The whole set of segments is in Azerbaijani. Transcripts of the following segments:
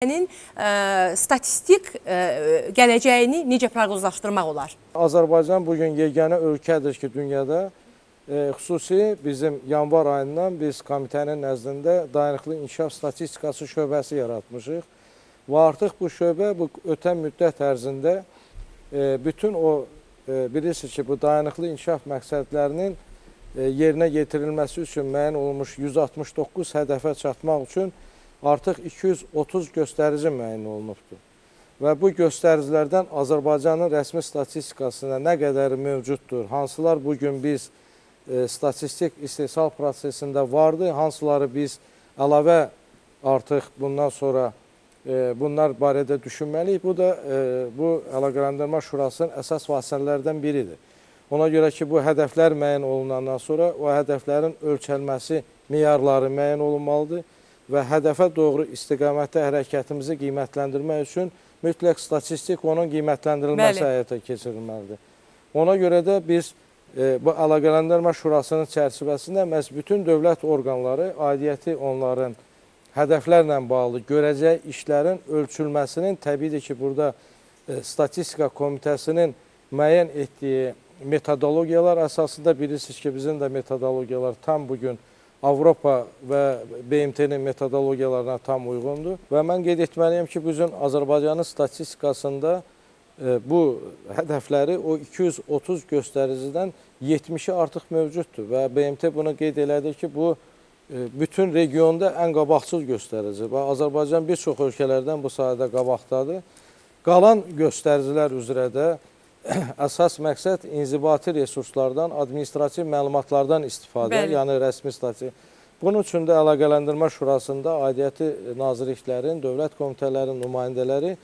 Statistik gələcəyini necə proqnozlaşdırmaq olar? Azərbaycan bugün yeganə ölkədir ki, dünyada xüsusi bizim yanvar ayından biz komitənin nəzdində dayanıqlı inkişaf statistikası şöbəsi yaratmışıq. Və artıq bu şöbə ötən müddət ərzində bütün o bilirsiniz ki, bu dayanıqlı inkişaf məqsədlərinin yerinə yetirilməsi üçün müəyyən olmuş 169 hədəfə çatmaq üçün artıq 230 göstərici müəyyən olunubdur. Və bu göstəricilərdən Azərbaycanın rəsmi statistikasında nə qədəri mövcuddur, hansılar bugün biz statistik istehsal prosesində vardı, hansıları biz əlavə artıq bundan sonra bunlar barədə düşünməliyik. Bu da bu Əlaqələndərmə Şurasının əsas vasitələrdən biridir. Ona görə ki, bu hədəflər müəyyən olunandan sonra o hədəflərin ölçəlməsi meyarları müəyyən olunmalıdır və hədəfə doğru istiqamətdə hərəkətimizi qiymətləndirmək üçün mütləq statistik onun qiymətləndirilməsi həyata keçirilməlidir. Ona görə də biz bu Əlaqələndərmə Şurasının çərçivəsində məhz bütün dövlət orqanları aidiyyəti onların hədəflərlə bağlı görəcək işlərin ölçülməsinin təbiidir ki, burada Statistika Komitəsinin müəyyən etdiyi metodologiyalar əsasında bilirsiniz ki, bizim də metodologiyalar tam bugün Avropa və BMT-nin metodologiyalarına tam uyğundur. Və mən qeyd etməliyəm ki, bizim Azərbaycanın statistikasında bu hədəfləri o 230 göstəricidən 70-i artıq mövcuddur. Və BMT bunu qeyd elədi ki, bu bütün regionda ən qabaqcıl göstərici. Və Azərbaycan bir çox ölkələrdən bu sayədə qabaqdadır. Qalan göstəricilər üzrə də əsas məqsəd inzibati resurslardan, administrativ məlumatlardan istifadə, yəni rəsmi statistik. Bunun üçün də Əlaqələndirmə Şurasında aidiyyəti nazirliklərin, dövlət komitələrinin nümayəndələri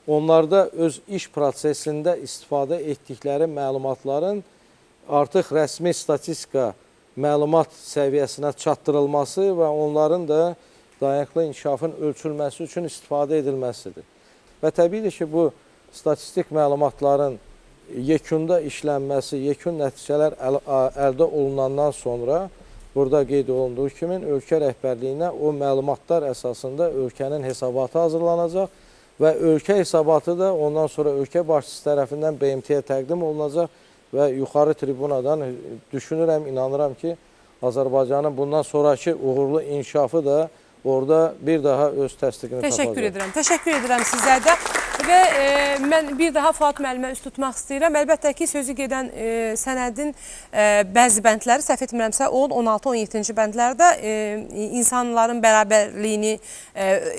onlarda öz iş prosesində istifadə etdikləri məlumatların artıq rəsmi statistika məlumat səviyyəsinə çatdırılması və onların da dayanıqlı inkişafın ölçülməsi üçün istifadə edilməsidir. Və təbiidir ki, bu statistik məlumatların yekunda işlənməsi, yekun nəticələr əldə olunandan sonra burada qeyd olunduğu kimi ölkə rəhbərliyinə o məlumatlar əsasında ölkənin hesabatı hazırlanacaq və ölkə hesabatı da ondan sonra ölkə başçısı tərəfindən BMT-yə təqdim olunacaq və yuxarı tribunadan düşünürəm, inanıram ki, Azərbaycanın bundan sonraki uğurlu inkişafı da orada bir daha öz təsdiqini tapacaq. Təşəkkür edirəm sizə də. Və mən bir daha Fuad müəllimə üst tutmaq istəyirəm. Əlbəttə ki, sözü gedən sənədin bəzi bəndləri, səhv etmirəmsə 10, 16, 17-ci bəndlərdə insanların bərabərliyini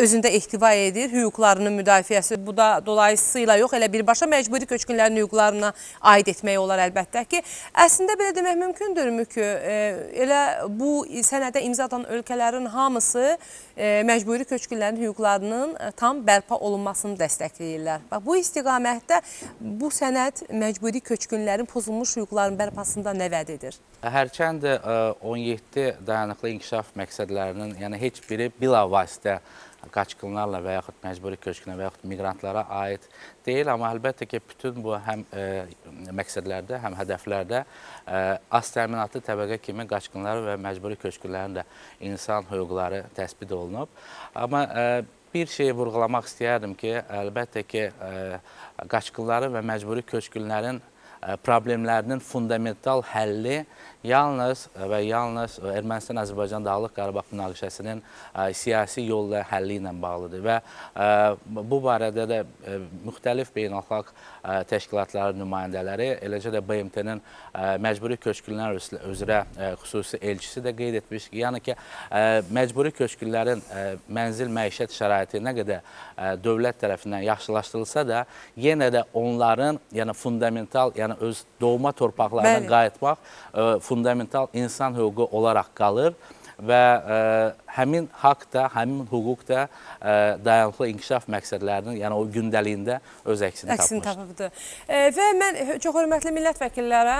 özündə ehtiva edir, hüquqlarının müdafiəsi. Bu da dolayısıyla yox, elə birbaşa məcburi köçkünlərin hüquqlarına aid etmək olar əlbəttə ki. Əslində belə demək mümkündürmü ki, elə bu sənədə imza atan ölkələrin hamısı məcburi köçkünlərin hüquqlarının tam bərpa olunmasını dəstəkləyir. Bax, bu istiqamətdə bu sənəd məcburi köçkünlərin pozulmuş hüquqlarının bərpasında nə vəd edir? Hərçənd 17 dayanıqlı inkişaf məqsədlərinin, yəni heç biri bilavasitə qaçqınlarla və yaxud məcburi köçkünə və yaxud miqrantlara aid deyil, amma əlbəttə ki, bütün bu həm məqsədlərdə, həm hədəflərdə az təminatlı təbəqə kimi qaçqınları və məcburi köçkünlərin də insan hüquqları təsbit olunub. Amma bir şeyi vurğulamaq istəyərdim ki, əlbəttə ki, qaçqınların və məcburi köçkünlərin problemlərinin fundamental həlli yalnız və yalnız Ermənistan-Azərbaycan Dağlıq Qarabağ münaqişəsinin siyasi yolla həlli ilə bağlıdır və bu barədə də müxtəlif beynəlxalq təşkilatların nümayəndələri, eləcə də BMT-nin məcburi köçkünlər üzrə xüsusi elçisi də qeyd etmiş ki, yəni ki, məcburi köçkünlərin mənzil məişət şəraiti nə qədər dövlət tərəfindən yaxşılaşdırılsa da, yenə də onların fundamental, yəni öz doğma torpaqlarına qayıtmaq fundamental insan hüququ olaraq qalır və həmin haqq da, həmin hüquq da dayanıqlı inkişaf məqsədlərinin, yəni o gündəliyində öz əksini tapmışdır. Və mən çox hörmətli millət vəkillərə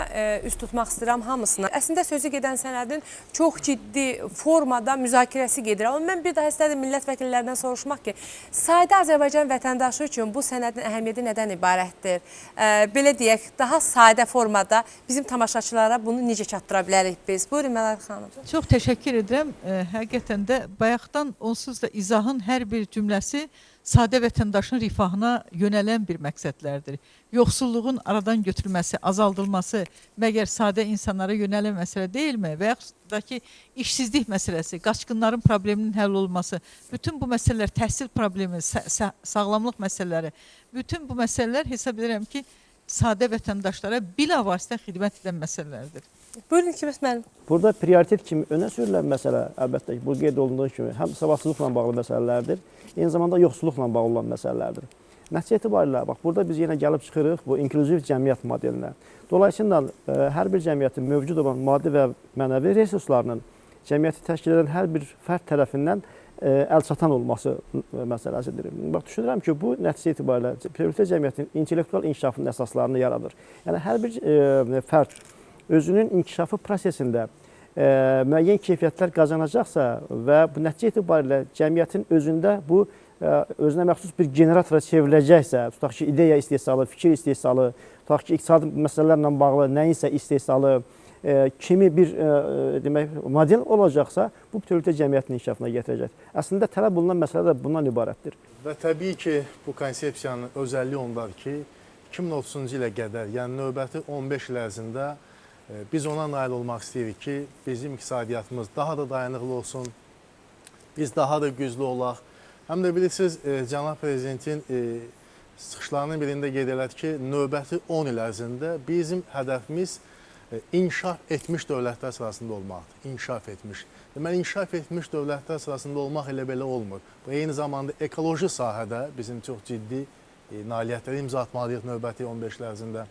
üst tutmaq istəyirəm hamısına. Əslində sözü gedən sənədin çox ciddi formada müzakirəsi gedir. Amma mən bir daha istədim millət vəkillərindən soruşmaq ki, sadə Azərbaycan vətəndaşı üçün bu sənədin əhəmiyyəti nədən ibarətdir? Belə deyək, daha sadə formada bizim tamaşaçılara bunu necə çatdıra bilərik biz? Buyurun Mələk xanım. Çox təşəkkür edirəm. Həqiqətən də bayaqdan onsuz da izahın hər bir cümləsi sadə vətəndaşın rifahına yönələn bir məqsədlərdir. Yoxsulluğun aradan götürülməsi, azaldılması məgər sadə insanlara yönələn məsələ deyilmi? Və yaxud da ki, işsizlik məsələsi, qaçqınların probleminin həll olması, bütün bu məsələlər, təhsil problemi, sağlamlıq məsələləri, bütün bu məsələlər hesab edirəm ki, sadə vətəndaşlara bilavasitə xidmət edən məsələlərdir. Buyurun Hikmət müəllim. Burada prioritet kimi önə sürülən məsələ, əlbəttə ki, bu qeyd olunduğu kimi həm savadsızlıqla bağlı məsələlərdir, eyni zamanda yoxsulluqla bağlı olan məsələlərdir. Nəticə etibarilə, bax, burada biz yenə gəlib çıxırıq bu inklüziv cəmiyyət modelinə. Dolayısıyla, hər bir cəmiyyətin mövcud olan maddi və mənəvi resurslarının cəmiyyəti təşkil edən hər bir fərd tərəfindən əlçatan olması məsələsidir. Bax, düşünürəm ki, bu nəticə etibarilə prioritet cəmiyyətin intellektual inkişafının əsaslarını yaradır. Yəni, hər bir fərd özünün inkişafı prosesində müəyyən keyfiyyətlər qazanacaqsa və bu nəticə etibarilə cəmiyyətin özündə bu özünə məxsus bir generatora çevriləcəksə, tutaq ki, ideya istehsalı, fikir istehsalı, tutaq ki, iqtisadi məsələlərlə bağlı nəyinsə istehsalı kimi bir demək, model olacaqsa, bu prioritet cəmiyyətin inkişafına gətirəcək. Əslində, tələb olunan məsələ də bundan ibarətdir. Və təbii ki, bu konsepsiyanın özəlliyi ondadır ki, 2030-cu ilə qədər, yəni növbəti 15 il ərzində biz ona nail olmaq istəyirik ki, bizim iqtisadiyyatımız daha da dayanıqlı olsun, biz daha da güclü olaq. Həm də bilirsiniz, Cənab Prezidentin çıxışlarının birində qeyd elədi ki, növbəti 10 il ərzində bizim hədəfimiz inkişaf etmiş dövlətlər sırasında olmaqdır. İnkişaf etmiş. Deməli, inkişaf etmiş dövlətlər sırasında olmaq elə belə olmur. Bu, eyni zamanda ekoloji sahədə bizim çox ciddi nailiyyətləri imza atmalıyıq növbəti 15 il ərzində.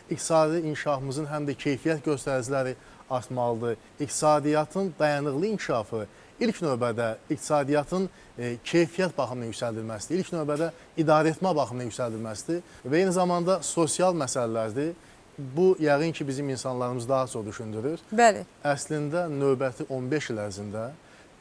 İqtisadi inkişafımızın həm də keyfiyyət göstəriciləri artmalıdır. İqtisadiyyatın dayanıqlı inkişafı ilk növbədə iqtisadiyyatın keyfiyyət baxımından yüksəldilməsidir. İlk növbədə idarəetmə baxımından yüksəldilməsidir və eyni zamanda sosial məsələlərdir. Bu, yəqin ki, bizim insanlarımız daha çox düşündürür. Bəli. Əslində, növbəti 15 il ərzində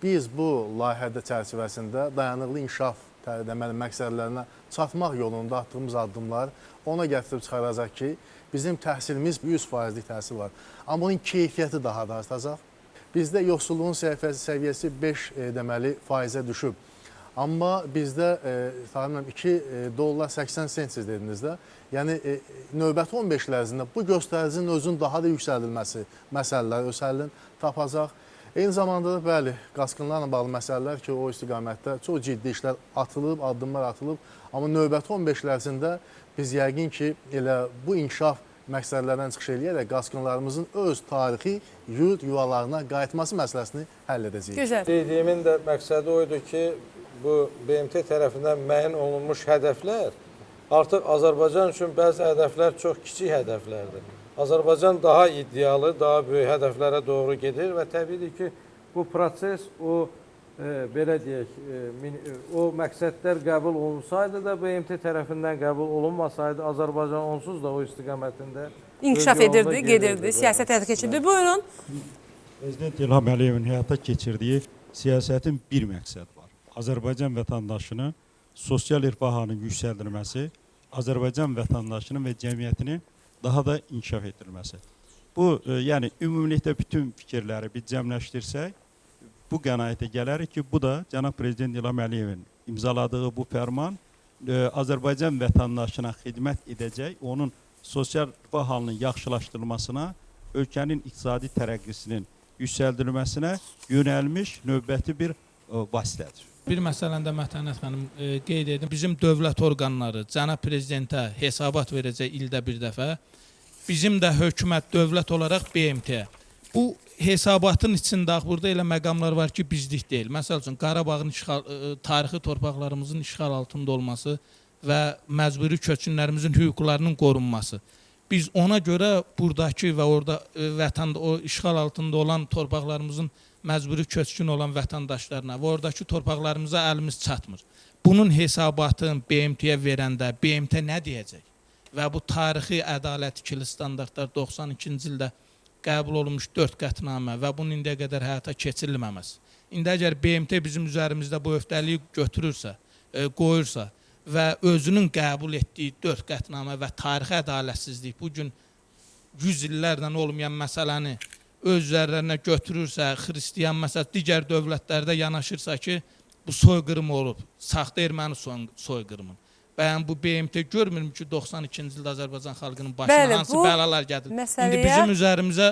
biz bu layihədə çərçivəsində dayanıqlı inkişaf məqsədlərinə çatmaq yolunda atdığımız addımlar ona gətirib çıxaracaq ki, bizim təhsilimiz 100%lik təhsil var. Amma bunun keyfiyyəti daha da artacaq. Bizdə yoxsulluğun səviyyəsi 5% düşüb. Amma bizdə $2.80 siz dediniz də. Yəni, növbəti 15 il ərzində bu göstəricinin özünün daha da yüksəldilməsi məsələlər öz həllini tapacaq. Eyni zamanda da, bəli, qaçqınlarla bağlı məsələlər ki, o istiqamətdə çox ciddi işlər atılıb, addımlar atılıb. Amma növbəti 15 il ərzində biz yəqin ki, elə bu inkişaf məqsədlərdən çıxış eləyərək qaçqınlarımızın öz tarixi yurd yuvalarına qayıtması məsələsini həll edəcəyik. Gözəl. Dediyimin də məqsədi oydu ki, bu BMT tərəfindən müəyyən olunmuş hədəflər artıq Azərbaycan üçün bəzi hədəflər çox kiçik hədəflərdir. Azərbaycan daha iddialı, daha böyük hədəflərə doğru gedir və təbiidir ki, bu proses belə deyək, o məqsədlər qəbul olunsaydı da BMT tərəfindən qəbul olunmasaydı, Azərbaycan onsuz da o istiqamətində İnkişaf edirdi, gedirdi, siyasət həyata keçirdi. Buyurun. Prezident İlham Əliyevin həyata keçirdiyi siyasətin bir məqsədi var. Azərbaycan vətəndaşının sosial rifahının yüksəldilməsi, Azərbaycan vətəndaşının və cəmiyyətinin daha da inkişaf etdirilməsi. Bu, yəni, ümumilikdə bütün fikirləri biz cəmləşdirsək, bu qənaətə gələrik ki, bu da Cənab Prezident İlham Əliyevin imzaladığı bu fərman Azərbaycan vətəndaşına xidmət edəcək, onun sosial rifah halının yaxşılaşdırılmasına, ölkənin iqtisadi tərəqqisinin yüksəldilməsinə yönəlmiş növbəti bir vasitədir. Bir məsələndə Mətanət xanım qeyd edin, bizim dövlət orqanları Cənab Prezidentə hesabat verəcək ildə bir dəfə, bizim də hökumət, dövlət olaraq BMT. Bu hesabatın içində burada elə məqamlar var ki, bizlik deyil. Məsəl üçün, Qarabağın tarixi torpaqlarımızın işğal altında olması və məcburi köçkünlərimizin hüquqlarının qorunması. Biz ona görə buradakı və orada o işğal altında olan torpaqlarımızın məcburi köçkün olan vətəndaşlarına və oradakı torpaqlarımıza əlimiz çatmır. Bunun hesabatını BMT-yə verəndə BMT nə deyəcək? Və bu tarixi ədalət ikili standartlar 92-ci ildə qəbul olunmuş 4 qətnamə və bunun indiyə qədər həyata keçirilməməsi. İndi əgər BMT bizim üzərimizdə bu öhdəliyi götürürsə, qoyursa və özünün qəbul etdiyi 4 qətnamə və tarixi ədalətsizlik bugün 100 illərlə olmayan məsələni öz üzərlərinə götürürsə, xristiyan məsəl digər dövlətlərdə yanaşırsa ki, bu soyqırım olub, saxta erməni soyqırımın. Bəyən bu BMT görmürmü ki, 92-ci ildə Azərbaycan xalqının başına Bəli, hansı bu bəlalar gəlir. məsələyə- İndi bizim üzərimizə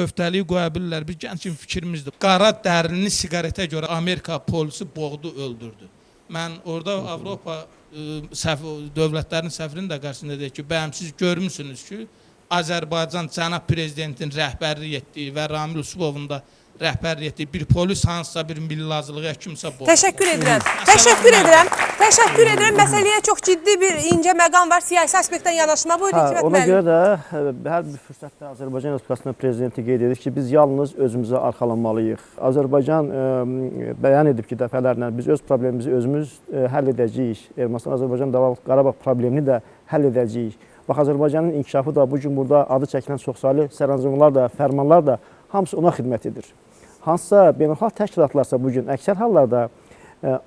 öftəliyi qoya bilirlər. Bir gəncin fikrimizdir. Qara dərinli siqaretə görə Amerika polisi boğdu, öldürdü. Mən orada Avropa dövlətlərinin səfirinin də qarşısında deyir ki, bəyəm siz görmüsünüz ki, Azərbaycan cənab prezidentin rəhbərlik etdiyi və Ramil Usubovun da rəhbərlik etdiyi bir polis hansısa bir millazılığa kimsə boğdu. Təşəkkür edirəm. Təşəkkür edirəm. Təşəkkür edirəm. Məsələyə çox ciddi bir incə məqam var. Siyasi aspektdən yanaşma. Buyurun Hikmət Ona müəllim. görə də hər bir fürsətdə Azərbaycan Respublikasının prezidenti qeyd edir ki, biz yalnız özümüzə arxalanmalıyıq. Azərbaycan bəyan edib ki, dəfələrlə biz öz problemimizi özümüz həll edəcəyik. Ermənistan-Azərbaycan Qarabağ problemini də həll edəcəyik. Bax, Azərbaycanın inkişafı da bugün burada adı çəkilən çoxsaylı sərəncamlar da, fərmanlar da hamısı ona xidmət edir. Hansısa beynəlxalq təşkilatlarsa bugün əksər hallarda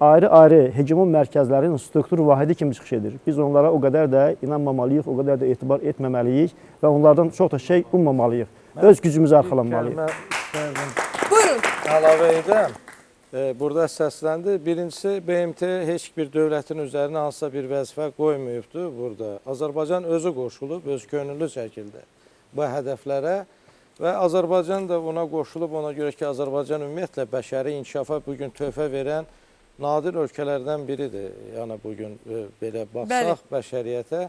ayrı-ayrı hegemon mərkəzlərin struktur vahidi kimi çıxış edir. Biz onlara o qədər də inanmamalıyıq, o qədər də etibar etməməliyik və onlardan çox da şey ummamalıyıq. Öz gücümüzü arxalanmalıyıq. Buyurun. Əlavə edəm. Burada səsləndi. Birincisi, BMT heç bir dövlətin üzərinə hansısa bir vəzifə qoymayıbdır burada. Azərbaycan özü qoşulub, öz könüllü şəkildə bu hədəflərə və Azərbaycan da ona qoşulub, ona görə ki, Azərbaycan ümumiyyətlə bəşəri inkişafa bugün töhfə verən nadir ölkələrdən biridir. Yəni, bugün belə baxsaq bəşəriyyətə.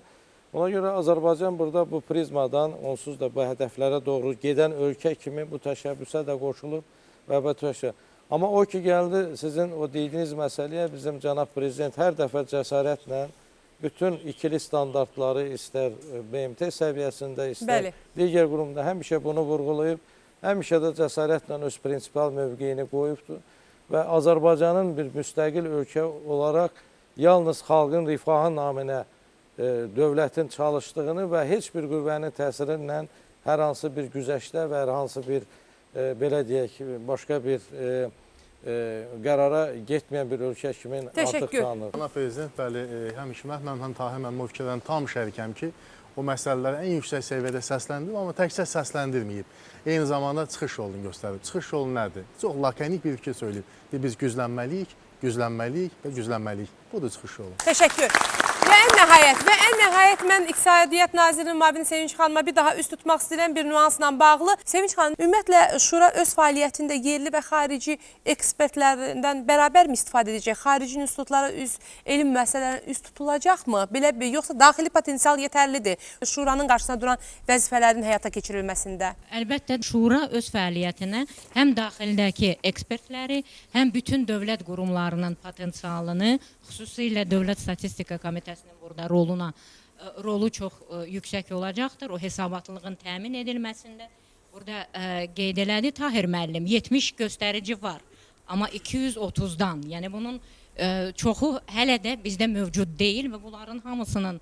Ona görə Azərbaycan burada bu prizmadan onsuz da bu hədəflərə doğru gedən ölkə kimi bu təşəbbüsə də qoşulub və bu təşəbbüsə. Amma o ki, gəldi sizin o dediyiniz məsələyə bizim cənab prezident hər dəfə cəsarətlə bütün ikili standartları istər BMT səviyyəsində, istər digər qurumda həmişə bunu vurğulayıb, həmişə də cəsarətlə öz prinsipal mövqeyini qoyubdur və Azərbaycanın bir müstəqil ölkə olaraq yalnız xalqın rifahı naminə dövlətin çalışdığını və heç bir qüvvənin təsirindən hər hansı bir güzəştə və hər hansı bir belə deyək, başqa bir qərara getməyən bir ölkə kimi artıq tanınır. Cənab Prezident, bəli, həm Hikmət, həm Tahir mənim o fikirlərin tam şərikəm ki, o məsələləri ən yüksək səviyyədə səsləndirib, amma təkcə səsləndirməyib. Eyni zamanda çıxış yolunu göstərib. Çıxış yolu nədir? Çox lakanik bir fikir söyləyib. Biz güclənməliyik, güclənməliyik və güclənməliyik. Budur çıxış yolu. Təşəkkür. Və ən nəhayət mən İqtisadiyyat Nazirinin müavini Sevinç xanıma bir daha üst tutmaq istəyirəm bir nüansla bağlı. Sevinç xanım, ümumiyyətlə Şura öz fəaliyyətində yerli və xarici ekspertlərindən bərabər mi istifadə edəcək? Xarici institutlara elm müəssisələrinin üst tutulacaqmı? Belə bir, yoxsa daxili potensial yetərlidir Şuranın qarşısına duran vəzifələrin həyata keçirilməsində? Əlbəttə, Şura öz fəaliyyətinə həm daxildəki ekspertləri, həm bütün dövlət qurumlarının potensialını, xüsusilə Dövlət Statistika Komitəsinin burada rolu çox yüksək olacaqdır. O hesabatlığın təmin edilməsində. Burada qeyd elədi Tahir müəllim, 70 göstərici var. Amma 230-dan, yəni bunun çoxu hələ də bizdə mövcud deyil və bunların hamısının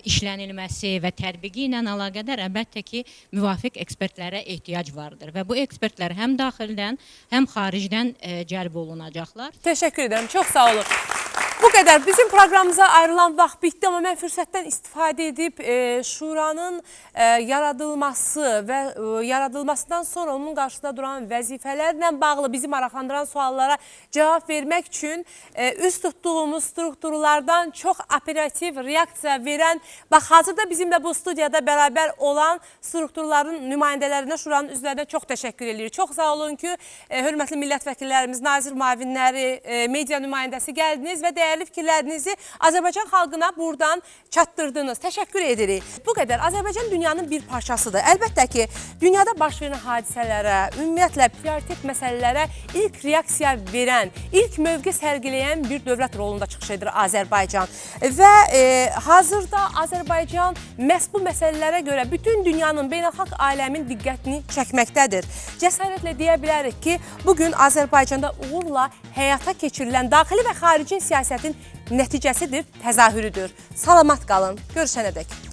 işlənilməsi və tətbiqi ilə əlaqədar əlbəttə ki, müvafiq ekspertlərə ehtiyac vardır və bu ekspertlər həm daxildən, həm xaricdən cəlb olunacaqlar. Təşəkkür edirəm, çox sağ olun. Bu qədər. Bizim proqramımıza ayrılan vaxt bitdi, amma mən fürsətdən istifadə edib Şuranın yaradılması və yaradılmasından sonra onun qarşısında duran vəzifələrlə bağlı bizi maraqlandıran suallara cavab vermək üçün üst tutduğumuz strukturlardan çox operativ reaksiya verən, bax, hazırda bizimlə bu studiyada bərabər olan strukturların nümayəndələrinə, Şuranın üzvlərinə çox təşəkkür edirik. Çox sağ olun ki, hörmətli millət vəkillərimiz, nazir müavinləri, media nümayəndəsi gəldiniz və dəyərli fikirlərinizi Azərbaycan xalqına buradan çatdırdınız. Təşəkkür edirik. Bu qədər. Azərbaycan dünyanın bir parçasıdır. Əlbəttə ki, dünyada baş verən hadisələrə, ümumiyyətlə prioritet məsələlərə ilk reaksiya verən, ilk mövqe sərgiləyən bir dövlət rolunda çıxış edir Azərbaycan. Və hazırda Azərbaycan məhz bu məsələlərə görə bütün dünyanın, beynəlxalq aləmin diqqətini çəkməkdədir. Cəsarətlə deyə bilərik ki, bugün Azərbaycanda uğurla həyata keçirilən daxili və xarici siyasətin nəticəsidir, təzahürüdür. Salamat qalın. Görüşənədək.